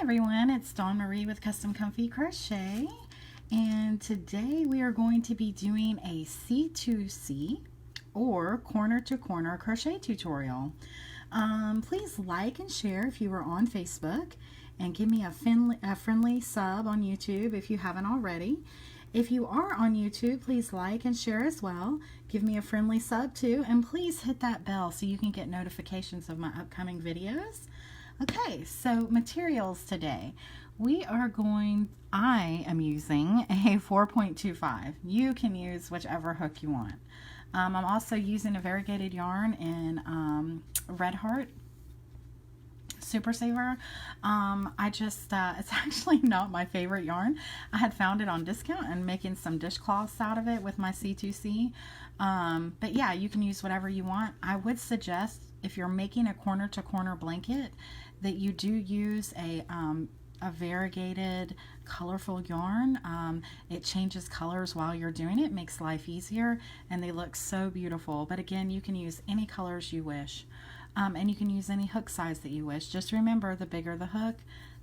everyone, it's Dawn Marie with Custom Comfy Crochet, and today we are going to be doing a C2C or corner to corner crochet tutorial. Please like and share if you are on Facebook, and give me a friendly sub on YouTube if you haven't already. If you are on YouTube, please like and share as well. Give me a friendly sub too, and please hit that bell so you can get notifications of my upcoming videos. Okay, so materials today. I am using a 4.25. You can use whichever hook you want. I'm also using a variegated yarn in Red Heart Super Saver. It's actually not my favorite yarn. I had found it on discount and making some dishcloths out of it with my C2C. But yeah, you can use whatever you want. I would suggest if you're making a corner to corner blanket that you do use a variegated colorful yarn. It changes colors while you're doing it, makes life easier, and they look so beautiful. But again, you can use any colors you wish. And you can use any hook size that you wish. Just remember, the bigger the hook,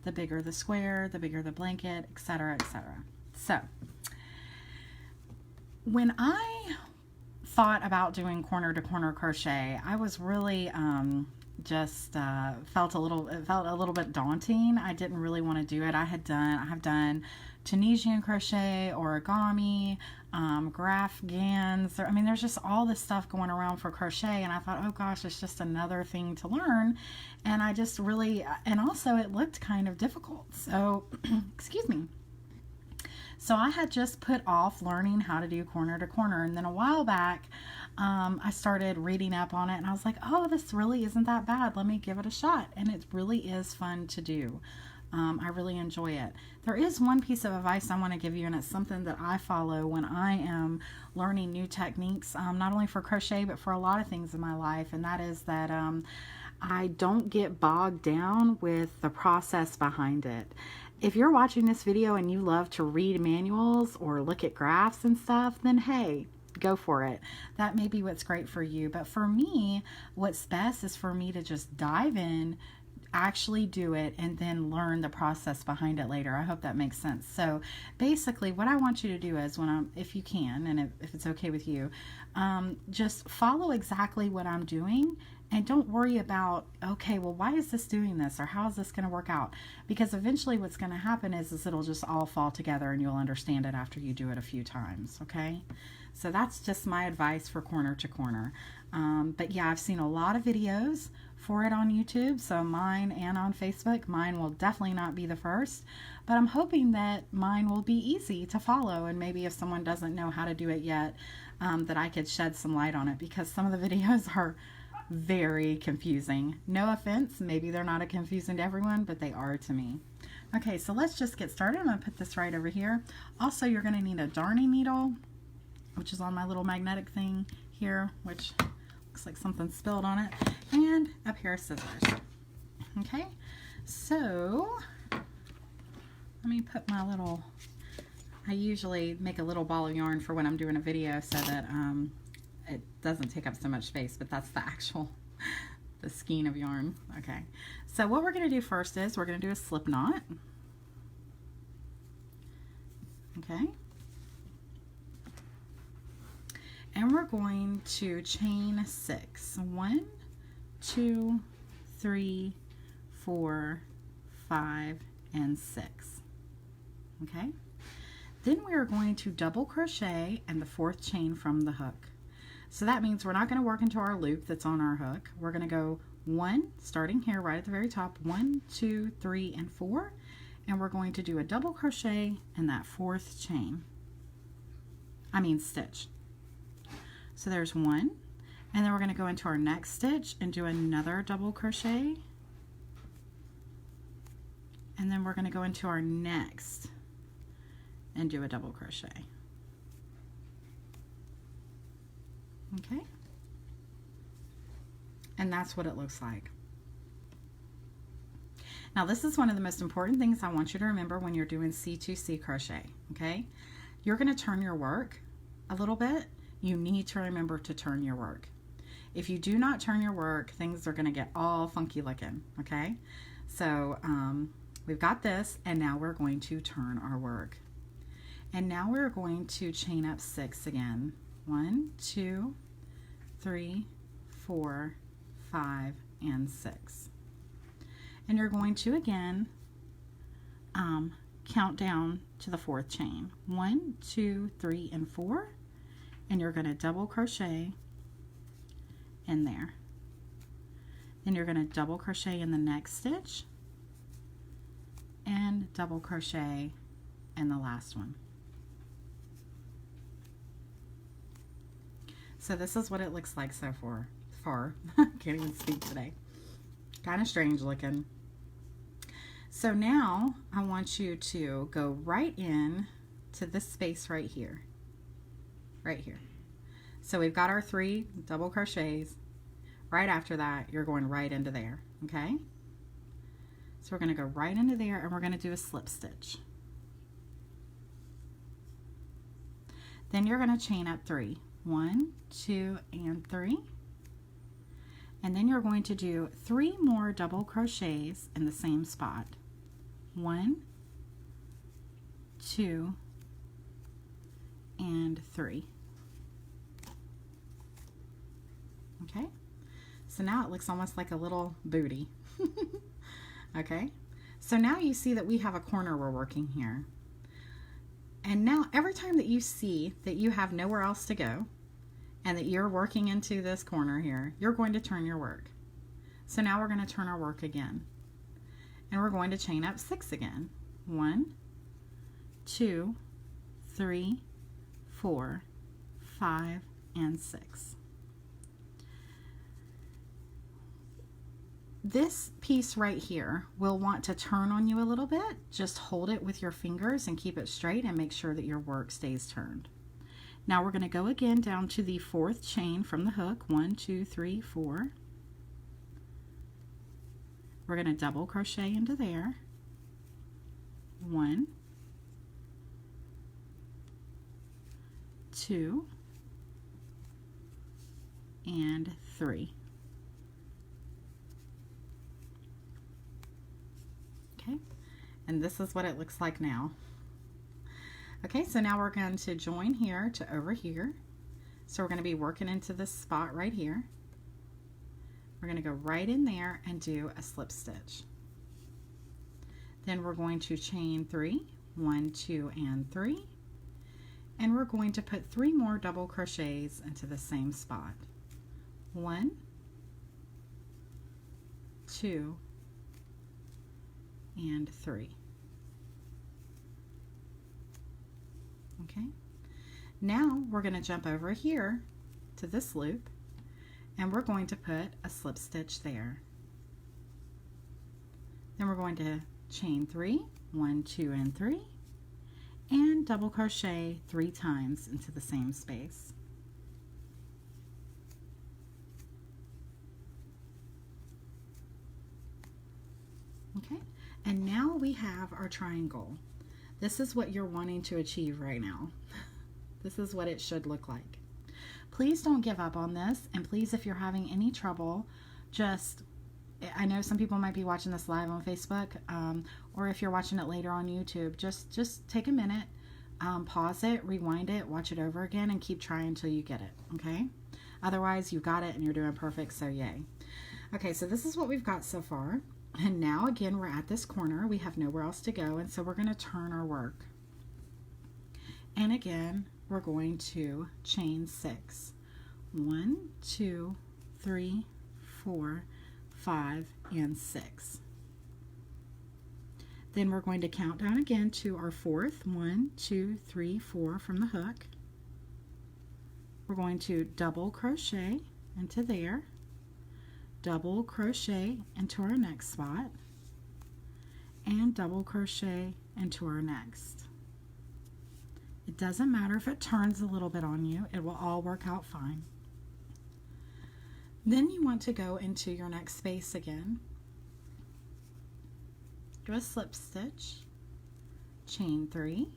the bigger the square, the bigger the blanket, etc., etc. So, when I thought about doing corner to corner crochet, I was really felt a little bit daunting. I didn't really want to do it. I have done Tunisian crochet, origami, graph gans. I mean, there's just all this stuff going around for crochet, and I thought, oh gosh, it's just another thing to learn. And I just really, and also it looked kind of difficult. So, excuse me. So I had just put off learning how to do corner to corner, and then a while back, I started reading up on it, and I was like, oh, this really isn't that bad. Let me give it a shot. And it really is fun to do. I really enjoy it. There is one piece of advice I want to give you, and it's something that I follow when I am learning new techniques, not only for crochet, but for a lot of things in my life, and that is that I don't get bogged down with the process behind it. If you're watching this video and you love to read manuals or look at graphs and stuff, then hey, go for it. That may be what's great for you. But for me, what's best is for me to just dive in, actually do it, and then learn the process behind it later. I hope that makes sense. So basically what I want you to do is, if you can, and if it's okay with you, just follow exactly what I'm doing. And don't worry about, okay, well, why is this doing this? Or how is this going to work out? Because eventually what's going to happen is it'll just all fall together, and you'll understand it after you do it a few times, okay? So that's just my advice for corner to corner. But yeah, I've seen a lot of videos for it on YouTube, so mine, and on Facebook. Mine will definitely not be the first, but I'm hoping that mine will be easy to follow, and maybe if someone doesn't know how to do it yet, that I could shed some light on it, because some of the videos are very confusing. No offense, maybe they're not confusing to everyone, but they are to me. Okay, so let's just get started. I'm going to put this right over here. Also, you're going to need a darning needle, which is on my little magnetic thing here, which looks like something spilled on it, and a pair of scissors. Okay, so let me put my little, I usually make a little ball of yarn for when I'm doing a video so that it doesn't take up so much space, but that's the skein of yarn. Okay, so what we're going to do first is we're going to do a slip knot. Okay, and we're going to chain 6. 1, 2, 3, 4, 5, and 6. Okay, then we are going to double crochet in the 4th chain from the hook. So that means we're not going to work into our loop that's on our hook. We're going to go 1, starting here right at the very top, 1, 2, 3, and 4, and we're going to do a double crochet in that 4th stitch. So there's 1, and then we're going to go into our next stitch and do another double crochet, and then we're going to go into our next and do a double crochet. Okay, and that's what it looks like. Now this is one of the most important things I want you to remember when you're doing C2C crochet. Okay, you're going to turn your work a little bit. You need to remember to turn your work. If you do not turn your work, things are going to get all funky looking. Okay, so we've got this, and now we're going to turn our work. And now we're going to chain up 6 again. 1, 2, 3, 4, 5, and 6. And you're going to again count down to the 4th chain. 1, 2, 3, and 4. And you're going to double crochet in there. Then you're going to double crochet in the next stitch and double crochet in the last one. So this is what it looks like so far. Can't even speak today. Kind of strange looking. So now I want you to go right in to this space right here. Right here. So we've got our 3 double crochets. Right after that, you're going right into there, okay? So we're going to go right into there, and we're going to do a slip stitch. Then you're going to chain up 3. 1, 2, and 3. And then you're going to do 3 more double crochets in the same spot. 1, 2, and 3. Okay? So now it looks almost like a little booty. Okay? So now you see that we have a corner we're working here. And now every time that you see that you have nowhere else to go and that you're working into this corner here, you're going to turn your work. So now we're going to turn our work again. And we're going to chain up 6 again. 1, 2, 3, 4, 5, and 6. This piece right here will want to turn on you a little bit. Just hold it with your fingers and keep it straight and make sure that your work stays turned. Now we're going to go again down to the 4th chain from the hook. 1, 2, 3, 4. We're going to double crochet into there. 1, 2, and 3. Okay, and this is what it looks like now. Okay, so now we're going to join here to over here. So we're going to be working into this spot right here. We're going to go right in there and do a slip stitch. Then we're going to chain 3, 1, 2, and 3. And we're going to put 3 more double crochets into the same spot. 1, 2, and 3. Okay, now we're going to jump over here to this loop, and we're going to put a slip stitch there. Then we're going to chain 3, 1, 2, and 3, and double crochet 3 times into the same space. Okay, and now we have our triangle. This is what you're wanting to achieve right now. This is what it should look like. Please don't give up on this, and please, if you're having any trouble, I know some people might be watching this live on Facebook, or if you're watching it later on YouTube, just take a minute, pause it, rewind it, watch it over again, and keep trying until you get it, okay? Otherwise, you've got it and you're doing perfect, so yay. Okay, so this is what we've got so far. And now again, we're at this corner. We have nowhere else to go, and so we're going to turn our work. And again, we're going to chain 6. 1, 2, 3, 4, 5, and 6. Then we're going to count down again to our 4th. 1, 2, 3, 4 from the hook. We're going to double crochet into there. Double crochet into our next spot, and double crochet into our next. It doesn't matter if it turns a little bit on you, it will all work out fine. Then you want to go into your next space again. Do a slip stitch, chain 3,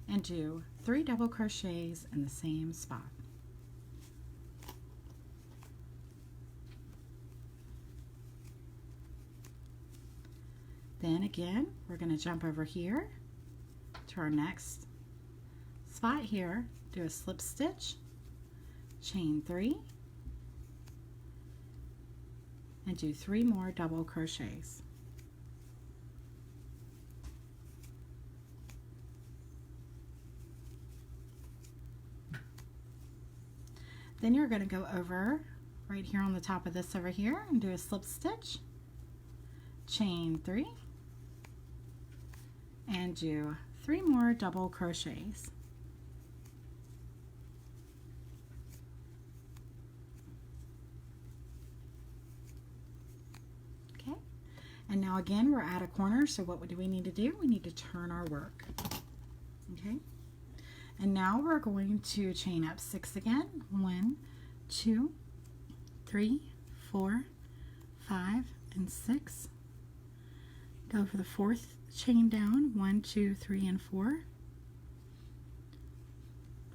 and do 3 double crochets in the same spot. Then again, we're going to jump over here to our next spot here, do a slip stitch, chain 3, and do 3 more double crochets. Then you're going to go over right here on the top of this over here and do a slip stitch, chain 3, and do 3 more double crochets. Okay, and now again we're at a corner, so what do we need to do? We need to turn our work. Okay, and now we're going to chain up 6 again. 1, 2, 3, 4, 5, and 6. Go for the 4th chain down, 1, 2, 3, and 4.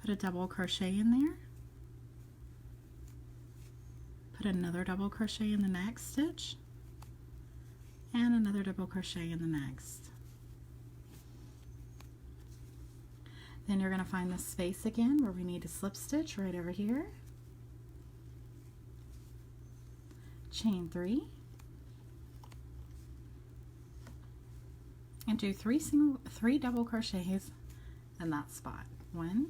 Put a double crochet in there. Put another double crochet in the next stitch, and another double crochet in the next. Then you're going to find the space again where we need a slip stitch right over here. Chain 3. And do 3 double crochets in that spot. 1,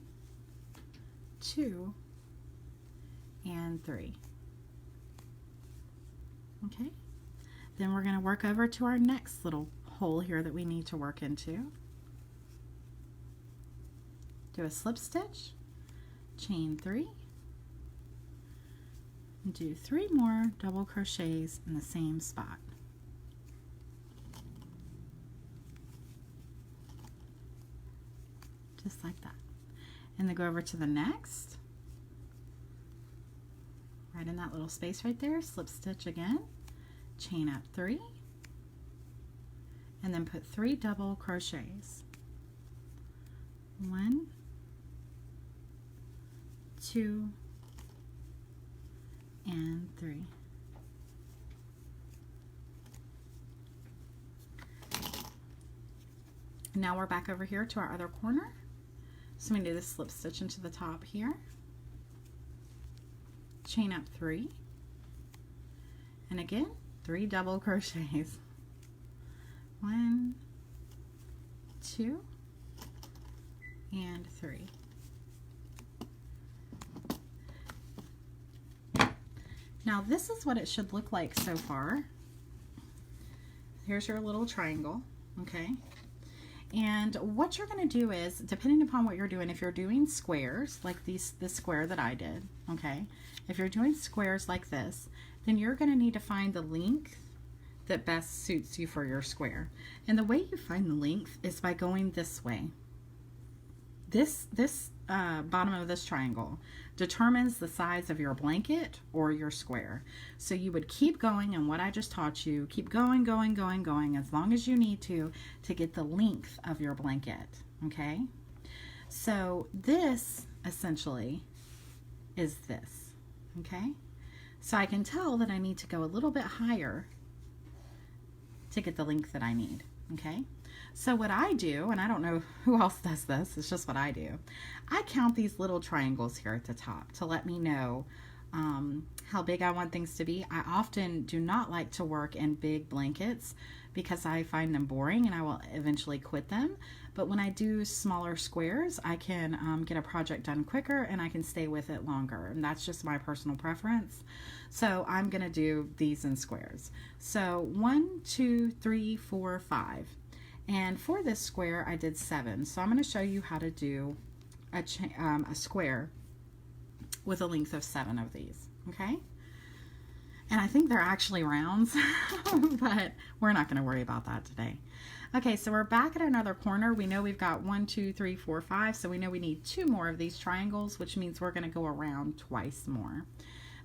2, and 3. Okay. Then we're going to work over to our next little hole here that we need to work into. Do a slip stitch, chain 3, and do 3 more double crochets in the same spot. Just like that. And then go over to the next, right in that little space right there, slip stitch again, chain up 3, and then put 3 double crochets. 1, 2, and 3. Now we're back over here to our other corner. So we do the slip stitch into the top here, chain up 3, and again 3 double crochets. 1, 2, and 3. Now this is what it should look like so far. Here's your little triangle, okay? And what you're going to do is, depending upon what you're doing, if you're doing squares like this square that I did, okay? If you're doing squares like this, then you're going to need to find the length that best suits you for your square. And the way you find the length is by going this way. This bottom of this triangle determines the size of your blanket or your square. So you would keep going, and what I just taught you, keep going, going as long as you need to get the length of your blanket, okay? So this essentially is this, okay? So I can tell that I need to go a little bit higher to get the length that I need, okay? So what I do, and I don't know who else does this, it's just what I do, I count these little triangles here at the top to let me know how big I want things to be. I often do not like to work in big blankets because I find them boring and I will eventually quit them. But when I do smaller squares, I can get a project done quicker and I can stay with it longer. And that's just my personal preference. So I'm going to do these in squares. So 1, 2, 3, 4, 5. And for this square, I did 7. So I'm going to show you how to do a square with a length of 7 of these, okay? And I think they're actually rounds, but we're not going to worry about that today. Okay, so we're back at another corner. We know we've got 1, 2, 3, 4, 5, so we know we need 2 more of these triangles, which means we're going to go around twice more.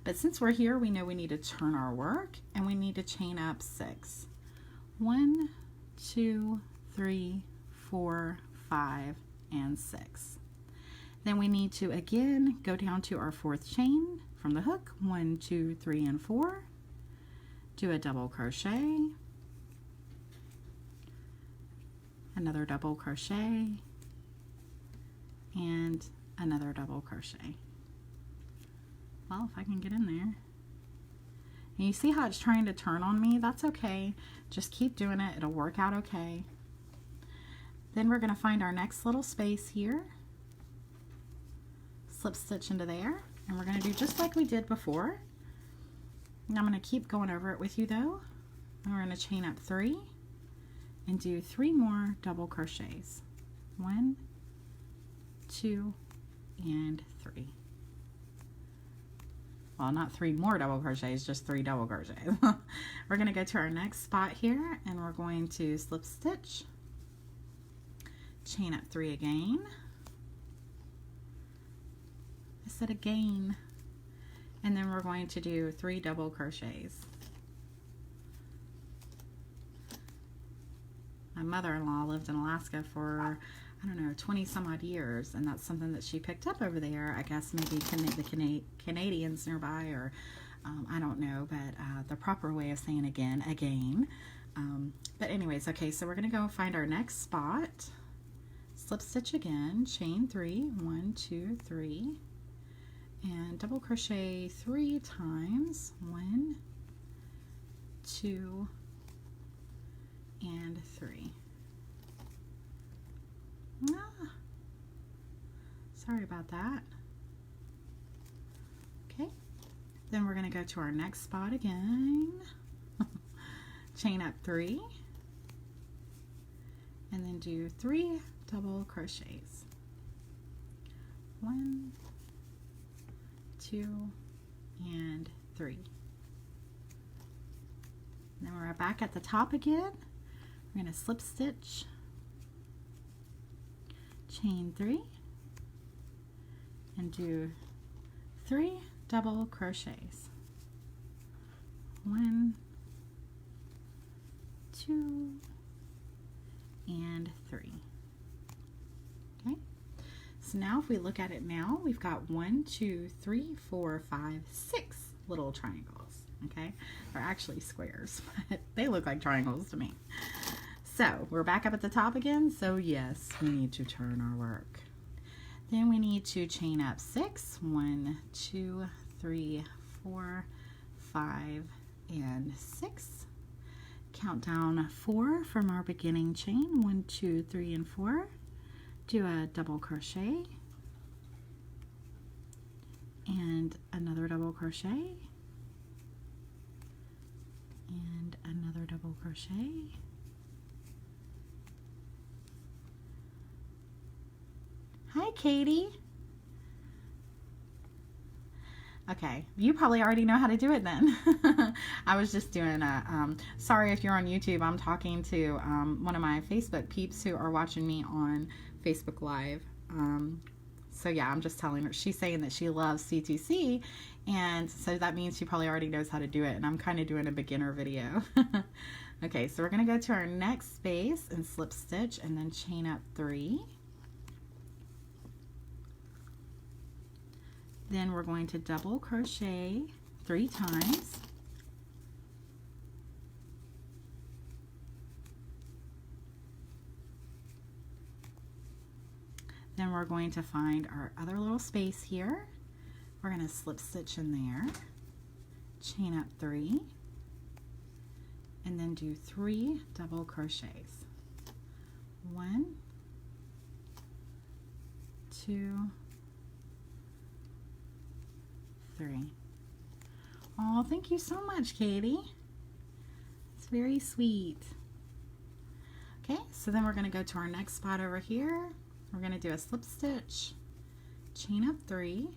But since we're here, we know we need to turn our work, and we need to chain up 6. 1, 2, 3, 4, 5, and 6. Then we need to again go down to our 4th chain from the hook, 1, 2, 3, and 4. Do a double crochet. another double crochet, and another double crochet. Well, if I can get in there. And you see how it's trying to turn on me? That's okay. Just keep doing it. It'll work out okay. Then we're going to find our next little space here. Slip stitch into there. And we're going to do just like we did before. And I'm going to keep going over it with you though. And we're going to chain up 3 and do 3 more double crochets. 1, 2, and 3. Well, not 3 more double crochets, just 3 double crochets. We're going to go to our next spot here, and we're going to slip stitch, chain up 3 again. I said again. And then we're going to do 3 double crochets. My mother-in-law lived in Alaska for, I don't know, 20 some odd years, and that's something that she picked up over there. I guess maybe the Canadians nearby, or I don't know, but the proper way of saying again. But anyways, okay, so we're going to go find our next spot, slip stitch again, chain 3, 1, 2, 3, and double crochet 3 times, 1, 2, and 3. Ah, sorry about that. Okay, then we're going to go to our next spot again. Chain up 3 and then do 3 double crochets. 1, 2, and 3. And then we're back at the top again. We're going to slip stitch, chain 3, and do 3 double crochets. 1, 2, and 3. Okay, so now if we look at it now, we've got 1, 2, 3, 4, 5, 6 little triangles. Okay, they're actually squares, but they look like triangles to me. So we're back up at the top again. So yes, we need to turn our work. Then we need to chain up 6. 1, 2, 3, 4, 5, and 6. Count down 4 from our beginning chain. 1, 2, 3, and 4. Do a double crochet and another double crochet and another double crochet. Hi, Katie. Okay, you probably already know how to do it then. I was just doing a, sorry if you're on YouTube, I'm talking to one of my Facebook peeps who are watching me on Facebook Live. So yeah, I'm just telling her, she's saying that she loves C2C, and so that means she probably already knows how to do it, and I'm kind of doing a beginner video. Okay, so we're going to go to our next space and slip stitch and then chain up 3. Then we're going to double crochet 3 times. Then we're going to find our other little space here. We're going to slip stitch in there, chain up 3, and then do 3 double crochets. 1, 2, 3. Oh, thank you so much, Katie. It's very sweet. Okay, so then we're going to go to our next spot over here. We're going to do a slip stitch, chain up 3,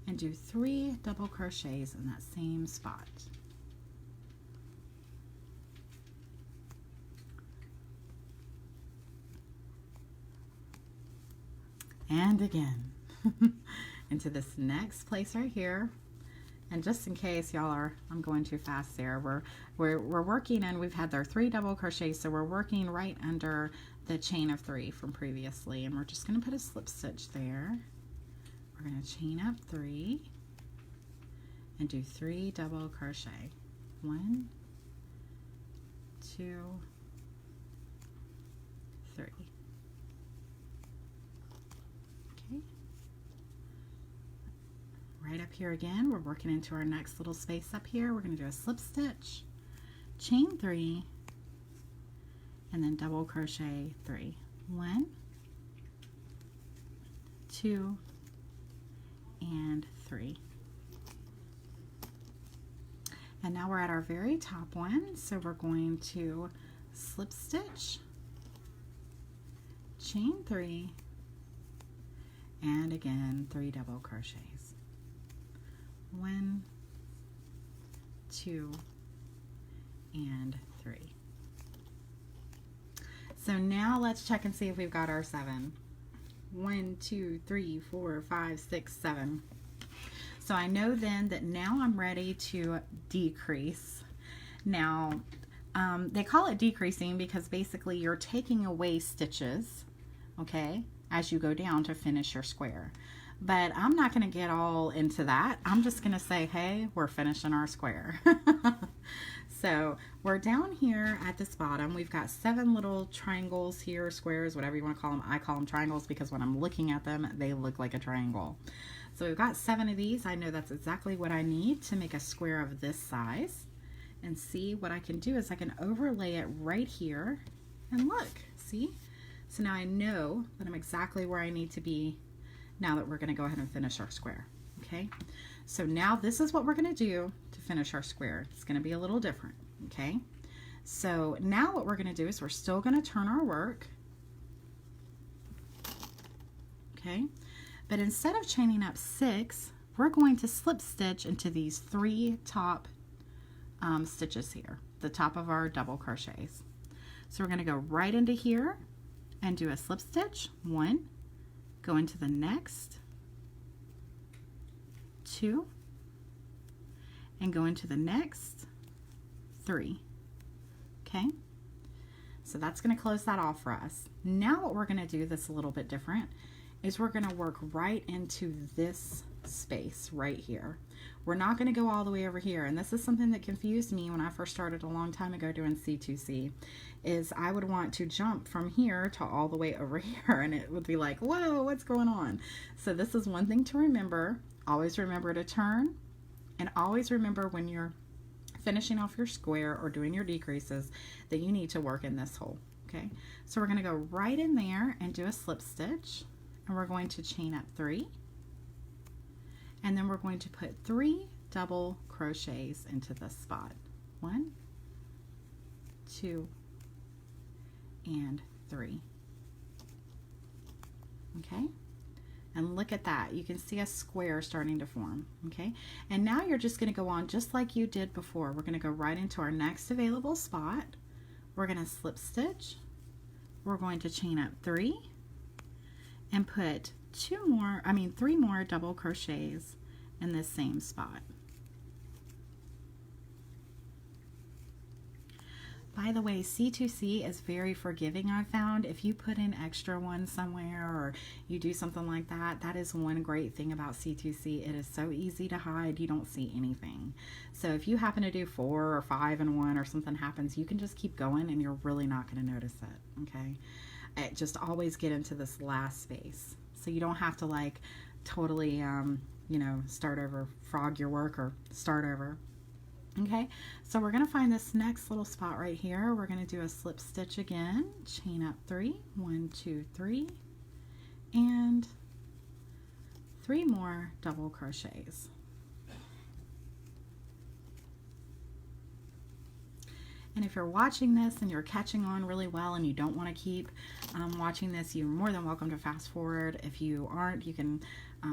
and do 3 double crochets in that same spot. And again. Into this next place right here. And just in case y'all are, I'm going too fast there, we're working, and we've had our 3 double crochets, so we're working right under the chain of 3 from previously, and we're just going to put a slip stitch there. We're going to chain up 3 and do 3 double crochet. 1, 2, 3. Okay. Right up here again, we're working into our next little space up here. We're going to do a slip stitch, chain 3, and then double crochet 3. 1, 2, and 3. And now we're at our very top one, so we're going to slip stitch, chain 3, and again 3 double crochets. 1, 2, and 3. So now let's check and see if we've got our 7. 1, 2, 3, 4, 5, 6, 7. So I know then that now I'm ready to decrease. Now they call it decreasing because basically you're taking away stitches, okay, as you go down to finish your square. But I'm not going to get all into that. I'm just going to say, hey, we're finishing our square. So we're down here at this bottom. We've got 7 little triangles here, squares, whatever you want to call them. I call them triangles because when I'm looking at them, they look like a triangle. So we've got 7 of these. I know that's exactly what I need to make a square of this size. And see, what I can do is I can overlay it right here. And look, see? So now I know that I'm exactly where I need to be now that we're going to go ahead and finish our square. Okay, so now this is what we're going to do to finish our square. It's going to be a little different. Okay, so now what we're going to do is we're still going to turn our work. Okay, but instead of chaining up 6, we're going to slip stitch into these 3 top stitches here, the top of our double crochets. So we're going to go right into here and do a slip stitch, 1, go into the next, 2, and go into the next, 3. Okay, so that's going to close that off for us. Now what we're going to do that's a little bit different is we're going to work right into this space right here. We're not going to go all the way over here, and this is something that confused me when I first started a long time ago doing C2C, is I would want to jump from here to all the way over here, and it would be like, whoa, what's going on? So this is one thing to remember. Always remember to turn, and always remember when you're finishing off your square or doing your decreases that you need to work in this hole. Okay, so we're going to go right in there and do a slip stitch, and we're going to chain up 3, and then we're going to put 3 double crochets into this spot. 1, 2, and 3. Okay, and look at that, you can see a square starting to form. Okay, and now you're just going to go on just like you did before. We're going to go right into our next available spot. We're going to slip stitch, we're going to chain up 3 and put 3 more double crochets in this same spot. By the way, C2C is very forgiving, I've found. If you put in extra ones somewhere or you do something like that, that is one great thing about C2C. It is so easy to hide, you don't see anything. So if you happen to do 4 or 5 in one or something happens, you can just keep going and you're really not going to notice it, okay? Just always get into this last space. So you don't have to like totally, you know, start over, frog your work or start over. Okay, so we're going to find this next little spot right here. We're going to do a slip stitch again, chain up 3, 1, 2, 3, and 3 more double crochets. And if you're watching this and you're catching on really well and you don't want to keep watching this, you're more than welcome to fast forward. If you aren't, you can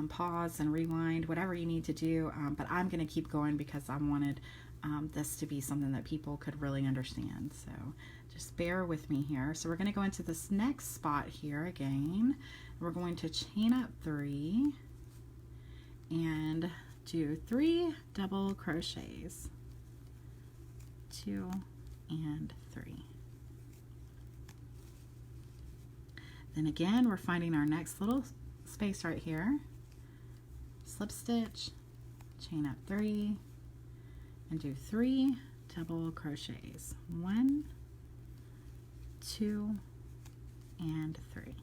pause and rewind, whatever you need to do. But I'm going to keep going because I wanted this to be something that people could really understand. So just bear with me here. So we're going to go into this next spot here again. We're going to chain up 3 and do 3 double crochets. 2 and 3. Then again, we're finding our next little space right here. Slip stitch, chain up 3, and do 3 double crochets. 1, 2, and 3.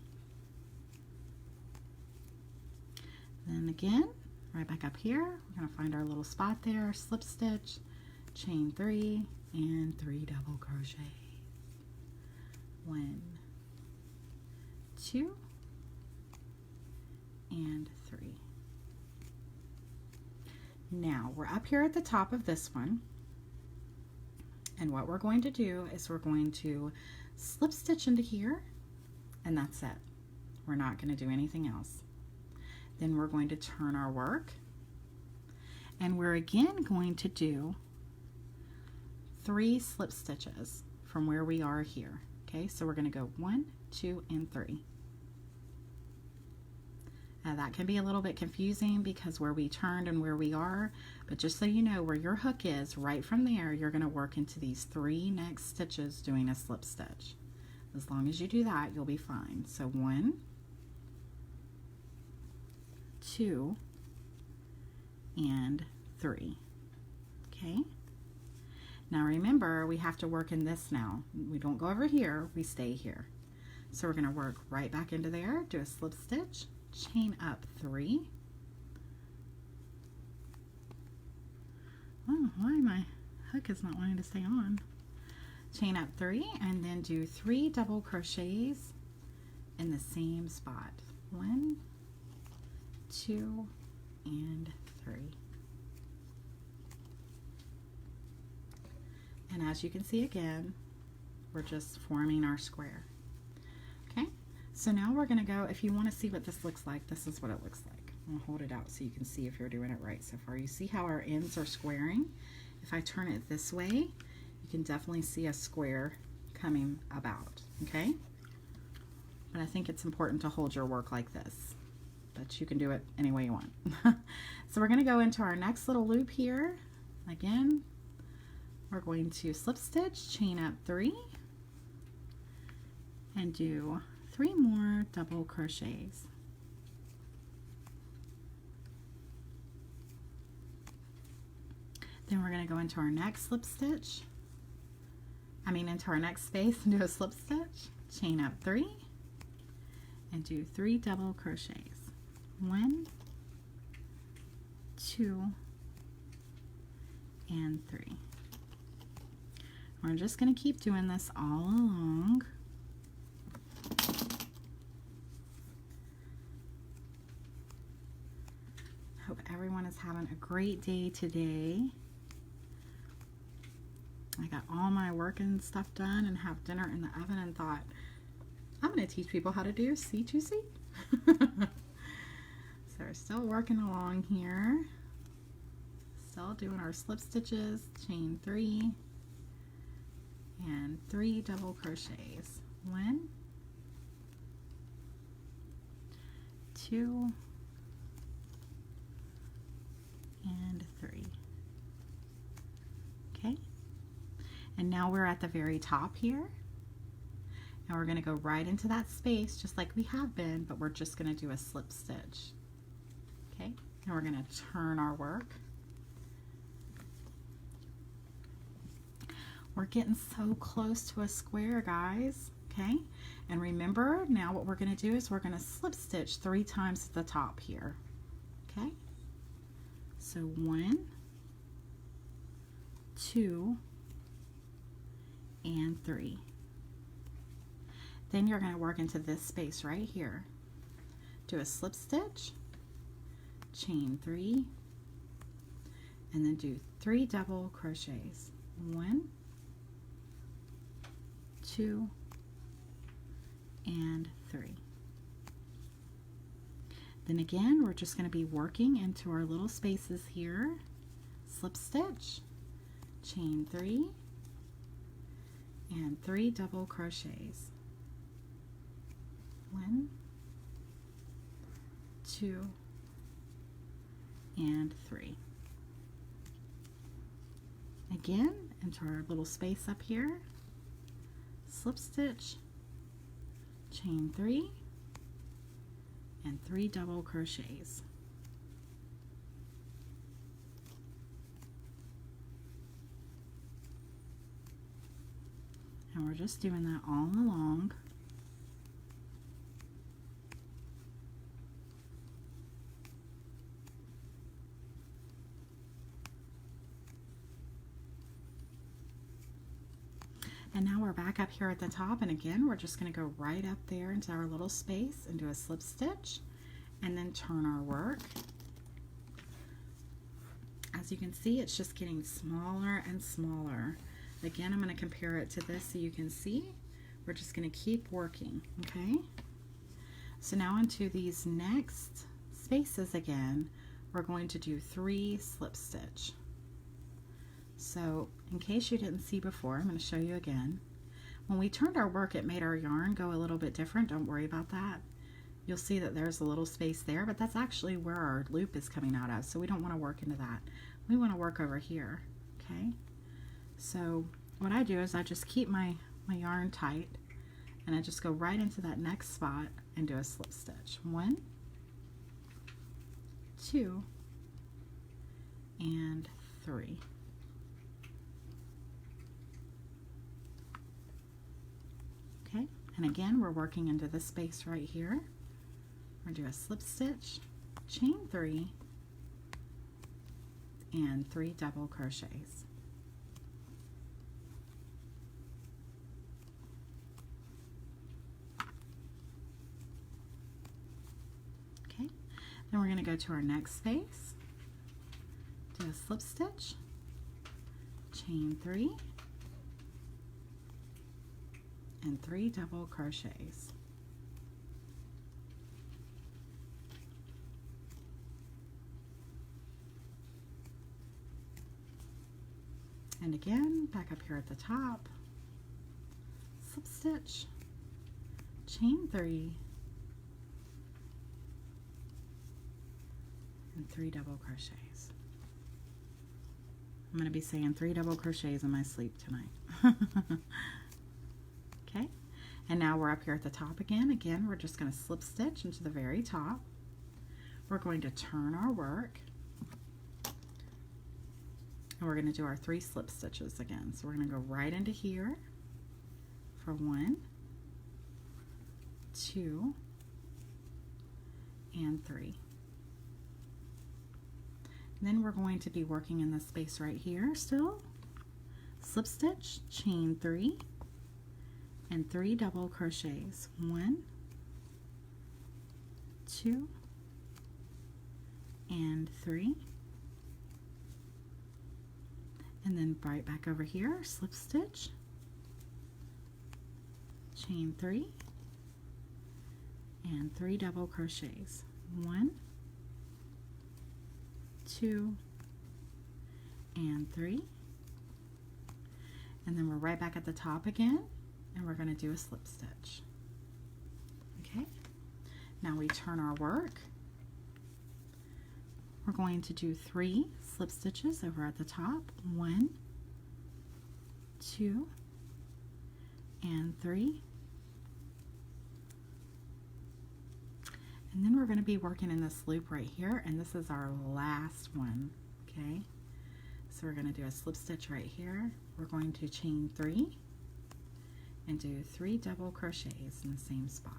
Then again, right back up here, we're going to find our little spot there, slip stitch, chain 3, and 3 double crochets. 1, 2, and 3. Now we're up here at the top of this one, and what we're going to do is we're going to slip stitch into here, and that's it. We're not going to do anything else. Then we're going to turn our work, and we're again going to do 3 slip stitches from where we are here. Okay, so we're going to go 1, 2, and 3. Now that can be a little bit confusing because where we turned and where we are, but just so you know where your hook is, right from there you're going to work into these 3 next stitches doing a slip stitch. As long as you do that, you'll be fine. So 1, 2, and 3. Okay? Now remember, we have to work in this now. We don't go over here, we stay here. So we're going to work right back into there, do a slip stitch, chain up 3. Oh, why my hook is not wanting to stay on. Chain up 3 and then do 3 double crochets in the same spot. 1, 2, and 3. And as you can see again, we're just forming our square. Okay, so now we're going to go, if you want to see what this looks like, this is what it looks like. I'll hold it out so you can see if you're doing it right so far. You see how our ends are squaring? If I turn it this way, you can definitely see a square coming about, okay? But I think it's important to hold your work like this, but you can do it any way you want. So we're going to go into our next little loop here. Again, we're going to slip stitch, chain up 3, and do 3 more double crochets. Then we're going to go into our next slip stitch, into our next space and do a slip stitch, chain up 3, and do 3 double crochets. 1, 2, and 3. We're just going to keep doing this all along. Hope everyone is having a great day today. I got all my work and stuff done and have dinner in the oven and thought, I'm going to teach people how to do C2C. So we're still working along here. Still doing our slip stitches, chain 3, and 3 double crochets. 1, 2, and 3. Okay, and now we're at the very top here, and we're going to go right into that space just like we have been, but we're just going to do a slip stitch. Okay, and we're going to turn our work. We're getting so close to a square, guys. Okay, and remember, now what we're going to do is we're going to slip stitch 3 times at the top here. Okay, so 1, 2, and 3. Then you're going to work into this space right here. Do a slip stitch, chain 3, and then do 3 double crochets. 1, 2, and 3. Then again, we're just going to be working into our little spaces here. Slip stitch, chain 3, and 3 double crochets. 1, 2, and 3. Again, into our little space up here. Slip stitch, chain 3, and 3 double crochets. And we're just doing that all along. And now we're back up here at the top, and again we're just going to go right up there into our little space and do a slip stitch and then turn our work. As you can see, it's just getting smaller and smaller. Again, I'm going to compare it to this so you can see. We're just going to keep working, okay? So now into these next spaces again, we're going to do 3 slip stitch. So in case you didn't see before, I'm going to show you again. When we turned our work, it made our yarn go a little bit different. Don't worry about that. You'll see that there's a little space there, but that's actually where our loop is coming out of, so we don't want to work into that. We want to work over here, okay? So what I do is I just keep my yarn tight, and I just go right into that next spot and do a slip stitch. 1, 2, and 3. Okay, and again we're working into this space right here. We're going to do a slip stitch, chain 3, and 3 double crochets. Okay, then we're going to go to our next space, do a slip stitch, chain 3, and 3 double crochets. And again, back up here at the top, slip stitch, chain 3, and 3 double crochets. I'm going to be saying 3 double crochets in my sleep tonight. Okay, and now we're up here at the top again. Again, we're just going to slip stitch into the very top. We're going to turn our work. And we're going to do our 3 slip stitches again. So we're going to go right into here for 1, 2, and 3. And then we're going to be working in this space right here still. Slip stitch, chain 3, and 3 double crochets. 1, 2, and 3. And then right back over here, slip stitch, chain 3, and 3 double crochets. 1, 2, and 3. And then we're right back at the top again, and we're going to do a slip stitch. Okay, now we turn our work. We're going to do 3 slip stitches over at the top. 1, 2, and 3. And then we're going to be working in this loop right here, and this is our last one, okay? So we're going to do a slip stitch right here. We're going to chain 3 and do 3 double crochets in the same spot.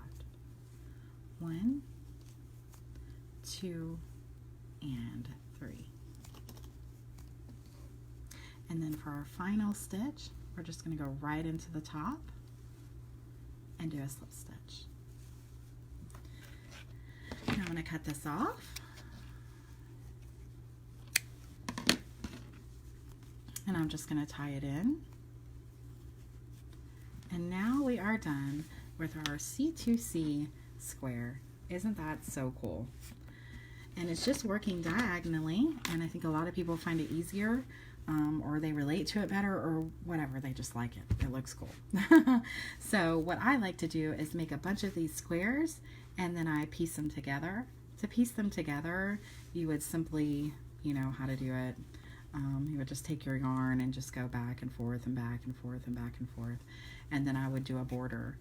1, 2, and 3. And then for our final stitch, we're just going to go right into the top and do a slip stitch. Now I'm going to cut this off. And I'm just going to tie it in. And now we are done with our C2C square. Isn't that so cool? And it's just working diagonally, and I think a lot of people find it easier, or they relate to it better, or whatever, they just like it. It looks cool. So what I like to do is make a bunch of these squares, and then I piece them together. To piece them together, you would simply, you know how to do it. You would just take your yarn and just go back and forth and back and forth and back and forth, and then I would do a border.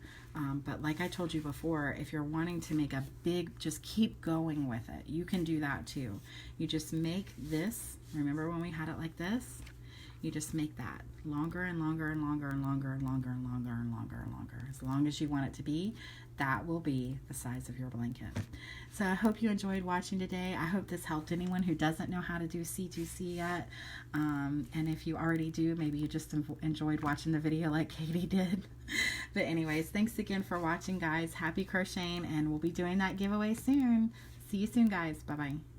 But like I told you before, if you're wanting to make a big, just keep going with it. You can do that too. You just make this, remember when we had it like this? you just make that longer and longer and longer and longer and longer and longer and longer and longer. As long as you want it to be, that will be the size of your blanket. So I hope you enjoyed watching today. I hope this helped anyone who doesn't know how to do C2C yet. And if you already do, maybe you just enjoyed watching the video like Katie did. But anyways, thanks again for watching, guys. Happy crocheting, and we'll be doing that giveaway soon. See you soon, guys. Bye-bye.